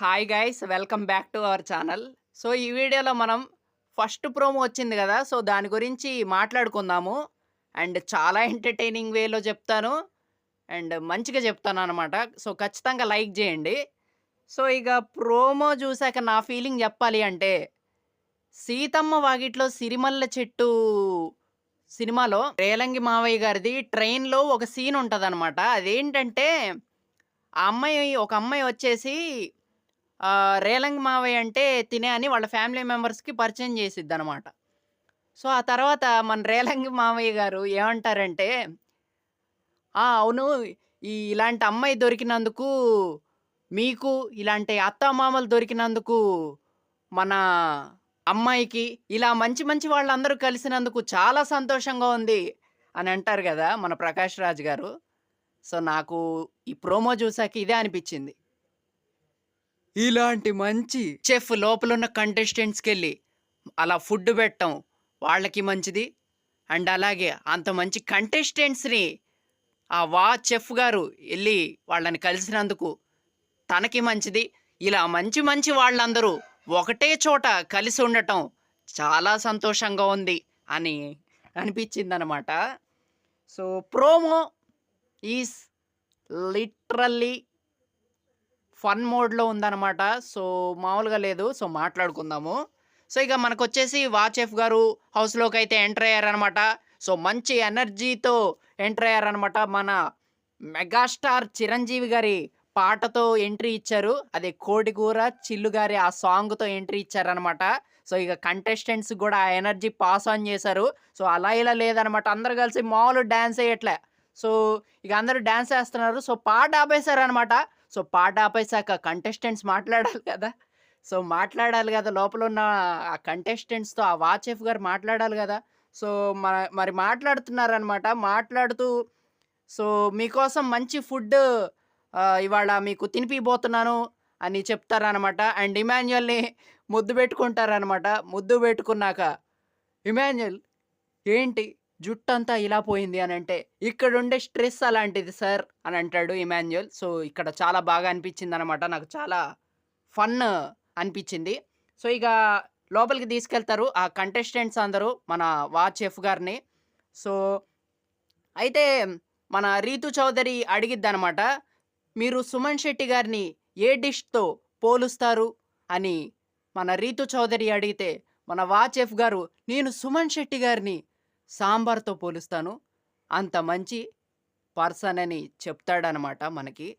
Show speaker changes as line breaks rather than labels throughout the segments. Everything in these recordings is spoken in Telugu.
Hi guys welcome back to our channel. So ఈ వీడియోలో మనం ఫస్ట్ ప్రోమో వచ్చింది కదా! సో దాని గురించి మాట్లాడుకుందాము. అండ్ చాలా ఎంటర్‌టైనింగ్ వేలో చెప్తాను. అండ్ మంచిగా చెప్తాననమాట. సో ఖచ్చితంగా లైక్ చేయండి. సో ఇక ప్రోమో చూసాక నా ఫీలింగ్ చెప్పాలి అంటే 'సీతమ్మ వాకిట్లో సిరిమల్లె చెట్టు' సినిమాలో రేలంగి మావయ్య గారిది ట్రైన్‌లో ఒక సీన్ ఉంటదనమాట. అదేంటంటే ఒక అమ్మాయి వచ్చేసి రేలంగి మావయ్య అంటే తినే అని వాళ్ళ ఫ్యామిలీ మెంబర్స్‌కి పరిచయం చేసిద్దనమాట. సో, ఆ తర్వాత మన రేలంగి మావయ్య గారు ఏమంటారంటే, అవును. ఇలాంటి అమ్మాయి దొరికినందుకు మీకు, ఇలాంటి అత్తామామలు దొరికినందుకు మన అమ్మాయికి, ఇలా మంచి మంచి వాళ్ళందరూ కలిసినందుకు చాలా సంతోషంగా ఉంది" అని అంటారు గదా! మన 'ప్రకాష్ రాజ్' గారు. సో, నాకు ఈ ప్రోమో చూసాక ఇదే అనిపిచ్చింది. ఇలాంటి మంచి చెఫ్ లోపలున్న కంటెస్టెంట్స్‌కెళ్ళి అలా ఫుడ్ పెట్టడం వాళ్ళకి మంచిది. అండ్ అలాగే అంత మంచి కంటెస్టెంట్స్‌ని చెఫ్ గారు ఎళ్లి వాళ్ళని కలిసినందుకు తనకి మంచిది. ఇలా మంచి మంచి వాళ్ళందరూ ఒకటే చోట కలిసి ఉండటం చాలా సంతోషంగా ఉంది అని అనిపించిందనమాట. So, promo is literally fun మోడ్‌లో ఉందనమాట. సో, మామూలుగా లేదు. సో, మాట్లాడుకుందాము. సో, ఇక మనకొచ్చేసి చెఫ్ గారు హౌస్‌లోకైతే ఎంటర్ అయ్యారనమాట. సో, మంచి ఎనర్జీతో ఎంటర్ అయ్యారనమాట. మన మెగాస్టార్ చిరంజీవి గారి పాటతో ఎంట్రీ ఇచ్చారు. అదే 'కోడికూర చిల్లు' గారి ఆ సాంగ్‌తో ఎంట్రీ ఇచ్చారనమాట. సో, ఇక కంటెస్టెంట్స్‌కి గూడా ఆ ఎనర్జీ పాస్ ఆన్ చేశారు. సో, అలా ఇలా లేదనమాట. అందరూ కలిసి మామూలు డాన్స్ ఎయట్లే. సో, ఇక అందరూ డాన్స్ ఏస్తున్నారు. సో, పాట ఆపేశారనమాట. సో, పాట ఆపేసాక కంటెస్టెంట్స్ మాట్లాడాలి కదా! సో, మాట్లాడాలి గదా! లోపలున్న ఆ కంటెస్టెంట్స్‌తో చెఫ్ గారు మాట్లాడాలి గదా! సో, మరి మాట్లాడుతున్నారనమాట. మాట్లాడుతూ సో, మీకోసం మంచి ఫుడ్ ఇవాళ మీకు తినిపియబోతున్నాను అని చెప్తారనమాట. అండ్ ఇమాన్యుయల్‌ని ముద్దు పెట్టుకుంటారనమాట. ముద్దు పెట్టుకున్నాక, "ఇమాన్యుయల్ ఏంటి జుట్టంతా ఇలా పోయింది" అనంటే, "ఇక్కడుండే స్ట్రెస్ అలాంటిది సార్" అని అంటాడు ఇమాన్యుయల్. సో, ఇక్కడ చాలా బాగా అనిపించిందనమాట. నాకు చాలా ఫన్ అనిపించింది. సో, ఇక లోపలికి తీసుకెళ్తారు ఆ కంటెస్టెంట్స్ అందరూ మన చెఫ్ గారిని. సో, అయితే మన రీతు చౌదరి అడిగిద్దనమాట. "మీరు సుమన్ శెట్టి గారిని ఏ డిష్‌తో పోలుస్తారు?" అని మన రీతు చౌదరి అడిగితే, మన చెఫ్ గారు, "నేను సుమన్ శెట్టి గారిని సాంబార్‌తో పోలుస్తాను. అంత మంచి పర్సన్" అని చెప్తాడనమాట మనకి.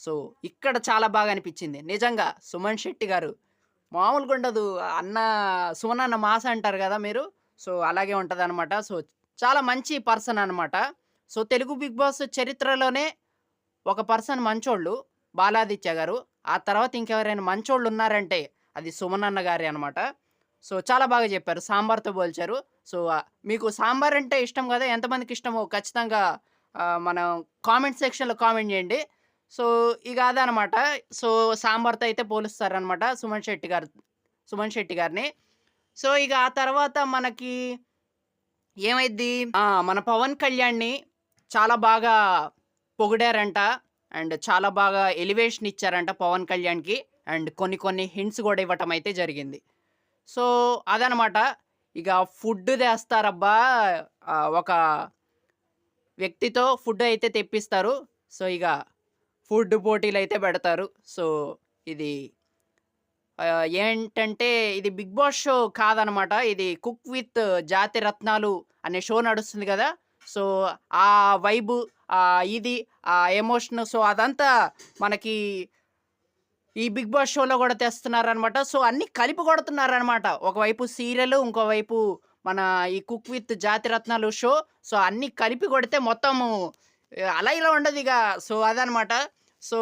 సో, ఇక్కడ చాలా బాగా అనిపిచ్చింది. నిజంగా సుమన్ శెట్టి గారు మామూలుగుండదు. అన్న సుమనన్న మాస అంటారు గదా మీరు. సో, అలాగే ఉంటదనమాట. సో, చాలా మంచి పర్సన్ అనమాట. సో, తెలుగు బిగ్ బాస్ చరిత్రలోనే ఒక పర్సన్ మంచోళ్ళు 'బాలాదిత్య' గారు. ఆ తర్వాత ఇంకెవరైనా మంచోళ్ళున్నారంటే అది సుమనన్న గారే అనమాట. సో, చాలా బాగా జెప్పారు. సాంబార్‌తో పోల్చారు. సో, మీకు సాంబార్ అంటే ఇష్టం గదా! ఎంతమందికిష్టమో ఖచ్చితంగా మనం కామెంట్ సెక్షన్‌లో కామెంట్ జేయండి. సో, ఇక అదనమాట. సో, సాంబార్‌తో అయితే పోలుస్తారనమాట సుమన్ శెట్టి గారిని. సో, ఇక ఆ తర్వాత మనకి ఏమైద్ది? మన 'పవన్ కళ్యాణ్‌ని' చాలా బాగా పొగిడారంట. అండ్ చాలా బాగా ఎలివేషన్ ఇచ్చారంట 'పవన్ కళ్యాణ్‌కి.' అండ్ కొన్ని కొన్ని హింట్స్ గూడా ఇవ్వటం అయితే జరిగింది. సో, అదనమాట. ఇక ఫుడ్ తెస్తారబ్బా! ఒక వ్యక్తితో ఫుడ్ అయితే తెప్పిస్తారు. సో, ఇక ఫుడ్ పోటీలైతే పెడతారు. సో, ఇది ఏంటంటే ఇది 'బిగ్ బాస్' షో కాదనమాట. ఇది 'కుక్ విత్ జాతిరత్నాలు' అనే షో నడుస్తుంది గదా! సో, ఆ వైబు, ఇది, ఆ ఎమోషన్ సో, అదంతా మనకి ఈ 'బిగ్ బాస్' షోలో గూడా తెస్తున్నారనమాట. సో, అన్నీ కలిపి కొడుతున్నారనమాట. ఒకవైపు సీరియలు, ఇంకోవైపు మన ఈ 'cook with Jathi Ratnalu' show. So, అన్నీ కలిపి కొడితే మొత్తము అలా ఇలా ఉండదిగ. సో, అదనమాట. సో,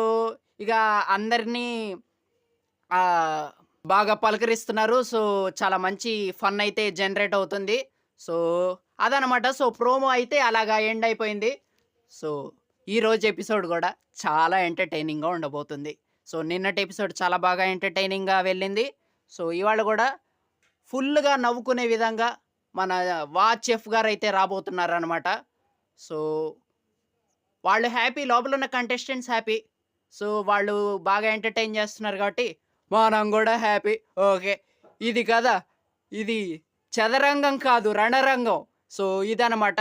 ఇక అందరినీ ఆహ్, బాగా పలకరిస్తున్నారు. సో, చాలా మంచి ఫన్ అయితే జనరేట్ అవుతుంది. సో, అదనమాట. సో, ప్రోమో అయితే అలాగా ఎండ్ అయిపోయింది. సో, ఈరోజు ఎపిసోడ్ గూడా చాలా ఎంటర్‌టైనింగ్‌గా ఉండబోతుంది. సో, నిన్నటి ఎపిసోడ్ చాలా బాగా ఎంటర్‌టైనింగ్‌గా వెళ్ళింది. సో, ఇవాళ గూడా ఫుల్లుగా నవ్వుకునే విధంగా మన చెఫ్ గారైతే రాబోతున్నారనమాట. సో, వాళ్ళు హ్యాపీ. లోపలున్న కంటెస్టెంట్స్ హ్యాపీ. సో, వాళ్ళు బాగా ఎంటర్‌టైన్ జేస్తున్నారు గాబట్టి, మనం గూడా హ్యాపీ. ఓకే. ఇది కదా! ఇది చదరంగం కాదు రణరంగం. సో, ఇదనమాట.